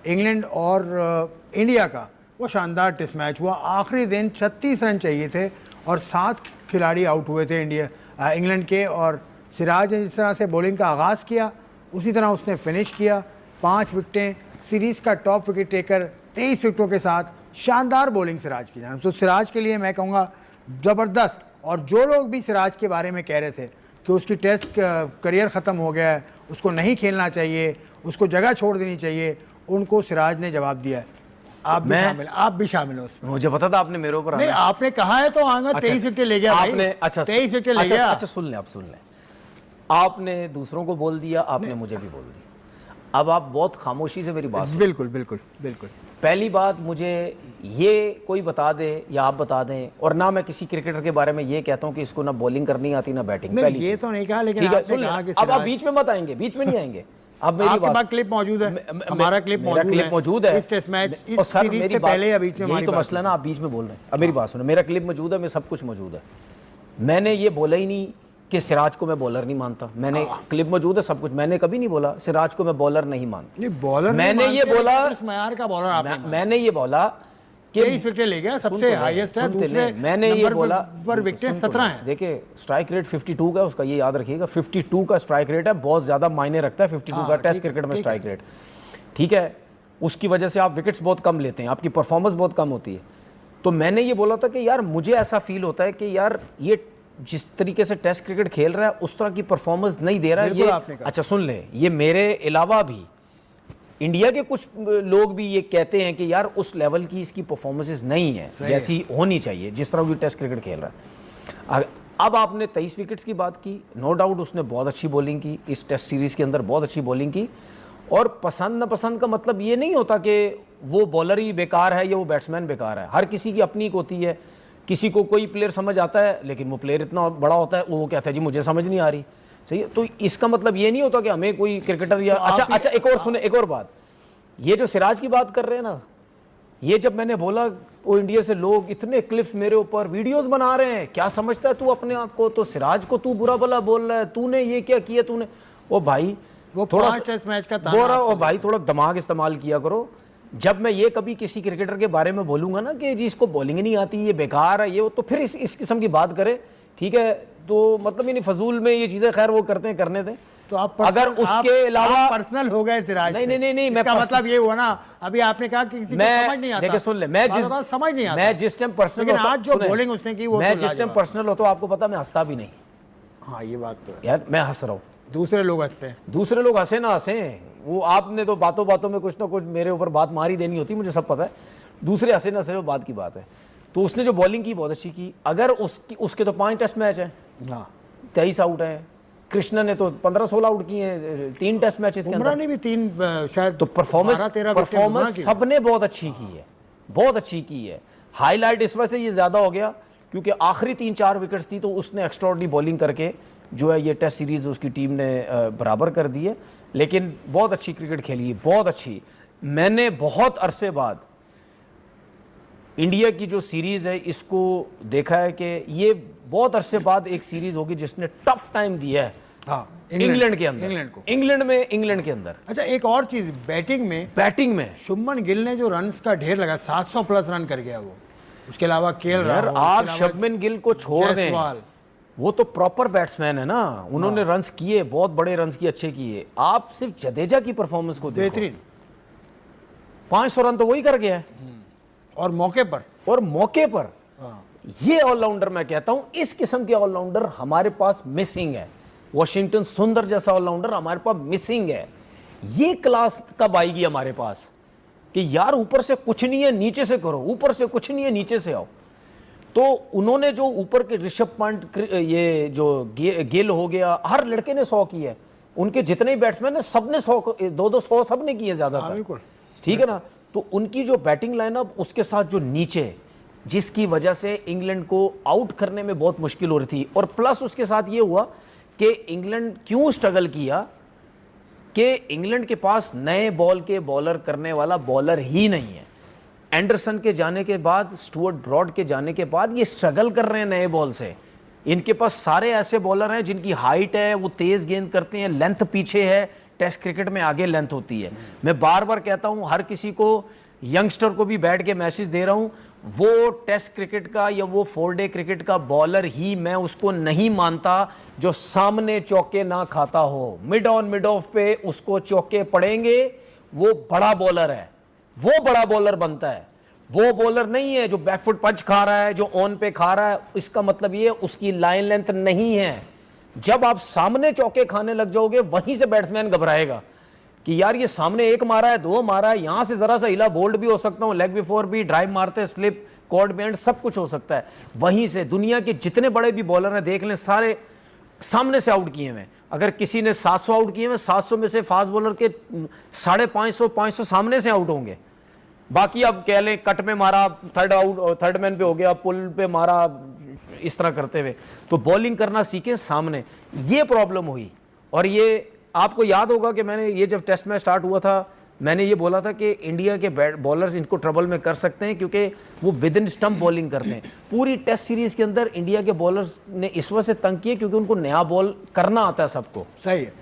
England और India का वो शानदार टेस्ट मैच हुआ। आखिरी दिन 36 रन चाहिए थे और 7 खिलाड़ी आउट हुए थे इंग्लैंड के, और सिराज ने जिस तरह से बॉलिंग का आगाज़ किया उसी तरह उसने फिनिश किया। 5 विकटें, सीरीज़ का टॉप विकेट टेकर 23 विकटों के साथ, शानदार बॉलिंग सिराज की जान। तो सिराज के लिए मैं कहूँगा ज़बरदस्त। और जो लोग भी सिराज के बारे में कह रहे थे कि उसकी टेस्ट करियर ख़त्म हो गया है, उसको नहीं खेलना चाहिए, उसको जगह छोड़ देनी चाहिए, उनको सिराज ने जवाब दिया है। आप भी शामिल हो उसमें। मुझे पता था आपने मेरे ऊपर नहीं, आपने कहा है तो आऊंगा। 23 विकेट ले गया आपने। अच्छा 23 विकेट ले गया। अच्छा सुन लें, आपने दूसरों को बोल दिया, आपने मुझे भी बोल दिया। अब आप बहुत खामोशी से मेरी बात। बिल्कुल बिल्कुल बिल्कुल। पहली बात, मुझे ये कोई बता दे या आप बता दें, और ना मैं किसी क्रिकेटर के बारे में ये कहता हूँ कि इसको ना बॉलिंग करनी आती ना बैटिंग। पहली ये तो नहीं कहा, लेकिन आपने कहा कि अब आप बीच में मत आएंगे, बीच में नहीं आएंगे। अब मेरी आपके पास क्लिप मौजूद है, हमारा क्लिप मौजूद है इस टेस्ट मैच, इस सीरीज से पहले या बीच में। यही तो मसला ना, आप बीच में बोल रहे हैं। अब मेरी बात सुनो, मेरा क्लिप मौजूद है, मेरा सब कुछ मौजूद है। मैंने ये बोला ही नहीं कि सिराज को मैं बॉलर नहीं मानता। मैंने क्लिप मौजूद है, सब कुछ। मैंने कभी नहीं बोला सिराज को मैं बॉलर नहीं मानता। बॉलर मैंने ये बोला मयार का बॉलर मैंने ये बोला कि 23 विकेट ले गया, सबसे हाईएस्ट है। दूसरे मैंने ये बोला पर विकेट 17 है। देखिए स्ट्राइक रेट 52 का, उसका ये याद रखिएगा, 52 का स्ट्राइक रेट है। बहुत ज्यादा मायने रखता है 52 का टेस्ट क्रिकेट में स्ट्राइक रेट। ठीक है, उसकी वजह से आप विकेट्स बहुत कम लेते हैं, आपकी परफॉर्मेंस बहुत कम होती है। तो मैंने ये बोला था कि यार मुझे ऐसा फील होता है कि यार ये जिस तरीके से टेस्ट क्रिकेट खेल रहा है उस तरह की परफॉर्मेंस नहीं दे रहा है ये। अच्छा सुन ले, ये मेरे अलावा भी इंडिया के कुछ लोग भी ये कहते हैं कि यार उस लेवल की इसकी परफॉर्मेंसेस नहीं है जैसी होनी चाहिए, जिस तरह वो टेस्ट क्रिकेट खेल रहा है। अब आपने 23 विकेट्स की बात की, नो डाउट उसने बहुत अच्छी बॉलिंग की इस टेस्ट सीरीज के अंदर, बहुत अच्छी बॉलिंग की। और पसंद न पसंद का मतलब ये नहीं होता कि वो बॉलर ही बेकार है या वो बैट्समैन बेकार है। हर किसी की अपनी एक होती है। किसी को कोई प्लेयर समझ आता है, लेकिन वो प्लेयर इतना बड़ा होता है, वो कहता है जी मुझे समझ नहीं आ रही। सही है, तो इसका मतलब ये नहीं होता कि हमें कोई क्रिकेटर या तो अच्छा एक और सुने, एक और बात, ये जो सिराज की बात कर रहे हैं ना, ये जब मैंने बोला वो इंडिया से लोग इतने क्लिप्स मेरे ऊपर वीडियोस बना रहे हैं, क्या समझता है तू अपने आप को, तो सिराज को तू बुरा भला बोल रहा है, तूने ये क्या किया तूने। ओ भाई वो थोड़ा टेस्ट मैच का बोरा, ओ भाई थोड़ा दिमाग इस्तेमाल किया करो। जब मैं ये कभी किसी क्रिकेटर के बारे में बोलूंगा ना कि जी इसको बॉलिंग नहीं आती, ये बेकार है, ये तो फिर इस किस्म की बात करे, ठीक है। तो मतलब ये फजूल में ये चीजें खैर वो करते हैं, करने दें। तो आप अगर उसके अलावा पर्सनल हो गए सिराज, नहीं, मैं मतलब ये हुआ ना, अभी आपने कहा कि किसी को समझ नहीं आता। देखिए सुन ले, मैं समझ नहीं आता, मैं जिस टाइम पर्सनल, लेकिन आज जो बॉलिंग उसने की वो, मैं जिस टाइम पर्सनल होता हूं आपको पता मैं हंसता भी नहीं। हाँ ये बात तो यार मैं हंस रहा हूँ, दूसरे लोग हंसते हैं। दूसरे लोग हंसे ना हंसे, वो आपने तो बातों बातों में कुछ ना कुछ मेरे ऊपर बात मारी देनी होती, मुझे सब पता है। दूसरे हंसे ना हंसे वो बात की बात है। तो उसने जो बॉलिंग की बहुत अच्छी की। अगर उसके तो 5 टेस्ट मैच है, 23 आउट है। कृष्णा ने तो 15-16 आउट किए हैं 3 टेस्ट मैचेस के अंदर, ने भी 3 शायद। तो परफॉर्मेंस सबने बहुत अच्छी की है, बहुत अच्छी की है। हाईलाइट इस वजह से ये ज्यादा हो गया क्योंकि आखिरी 3-4 विकेट्स थी, तो उसने एक्स्ट्राऑर्डिनरी बॉलिंग करके जो है ये टेस्ट सीरीज उसकी टीम ने बराबर कर दी है। लेकिन बहुत अच्छी क्रिकेट खेली है, बहुत अच्छी। मैंने बहुत अरसे बाद इंडिया की जो सीरीज है इसको देखा है कि ये बहुत अरसे बाद एक सीरीज होगी जिसने टफ टाइम दिया है। हाँ, इंग्लैंड के अंदर, इंग्लैंड के अंदर। अच्छा एक और चीज, बैटिंग में शुभमन गिल ने जो रन्स का ढेर लगा, 700 प्लस रन कर गया वो। उसके अलावा केएल राहुल, आप शुभमन गिल को छोड़ दें, वो तो प्रॉपर बैट्समैन है ना, उन्होंने रन्स किए, बहुत बड़े रन्स किए, अच्छे किए। आप सिर्फ जडेजा की परफॉर्मेंस को देखो, बेहतरीन 500 रन तो वही कर गया है, और मौके पर। ये ऑलराउंडर मैं कहता हूं, इस किस्म के ऑलराउंडर हमारे पास मिसिंग है। वॉशिंगटन सुंदर जैसा ऑलराउंडर हमारे पास मिसिंग है। ये क्लास कब आएगी हमारे पास कि यार ऊपर से कुछ नहीं है नीचे से करो, ऊपर से कुछ नहीं है नीचे से आओ। तो उन्होंने जो ऊपर के ऋषभ पंत, ये जो गिल हो गया, हर लड़के ने 100 किए। उनके जितने बैट्समैन है सबने 100 सबने किए ज्यादातर, ठीक है ना। तो उनकी जो बैटिंग लाइनअप, उसके साथ जो नीचे, जिसकी वजह से इंग्लैंड को आउट करने में बहुत मुश्किल हो रही थी। और प्लस उसके साथ ये हुआ कि इंग्लैंड क्यों स्ट्रगल किया कि इंग्लैंड के पास नए बॉल के बॉलर करने वाला बॉलर ही नहीं है। एंडरसन के जाने के बाद, स्टुअर्ट ब्रॉड के जाने के बाद ये स्ट्रगल कर रहे हैं नए बॉल से। इनके पास सारे ऐसे बॉलर हैं जिनकी हाइट है, वो तेज गेंद करते हैं, लेंथ पीछे है, टेस्ट क्रिकेट में आगे लेंथ होती है। मैं बार बार कहता हूं, हर किसी को, यंगस्टर को भी बैठ के मैसेज दे रहा हूं, वो टेस्ट क्रिकेट का या वो 4 डे क्रिकेट का बॉलर ही मैं उसको नहीं मानता जो सामने चौके ना खाता हो। मिड ऑन मिड ऑफ पे उसको चौके पड़ेंगे, वो बड़ा बॉलर है, वो बड़ा बॉलर बनता है। वो बॉलर नहीं है जो बैकफुट पंच खा रहा है, जो ऑन पे खा रहा है। इसका मतलब ये उसकी लाइन लेंथ नहीं है। जब आप सामने चौके खाने लग जाओगे, वहीं से बैट्समैन घबराएगा कि यार ये सामने एक मारा है, 2 मारा है, यहां से जरा सा हिला, बोल्ड भी हो सकता हूं, लेग बिफोर भी, ड्राइव मारते, स्लिप, कॉर्ड बैंड, सब कुछ हो सकता है। वहीं से दुनिया के जितने बड़े भी बॉलर हैं देख लें, सारे सामने से आउट किए हुए। अगर किसी ने 700 आउट किए हुए, 700 में से फास्ट बॉलर के 550 सामने से आउट होंगे। बाकी अब कह लें कट में मारा, थर्ड मैन पे हो गया, पुल पे मारा, इस तरह करते हुए। तो बॉलिंग करना सीखें सामने। ये प्रॉब्लम हुई। और ये आपको याद होगा कि मैंने ये जब टेस्ट मैच स्टार्ट हुआ था, मैंने ये बोला था कि इंडिया के बॉलर्स इनको ट्रबल में कर सकते हैं क्योंकि वो विद इन स्टंप बॉलिंग करते हैं। पूरी टेस्ट सीरीज के अंदर इंडिया के बॉलर्स ने इस वजह से तंग किए क्योंकि उनको नया बॉल करना आता है सबको। सही है।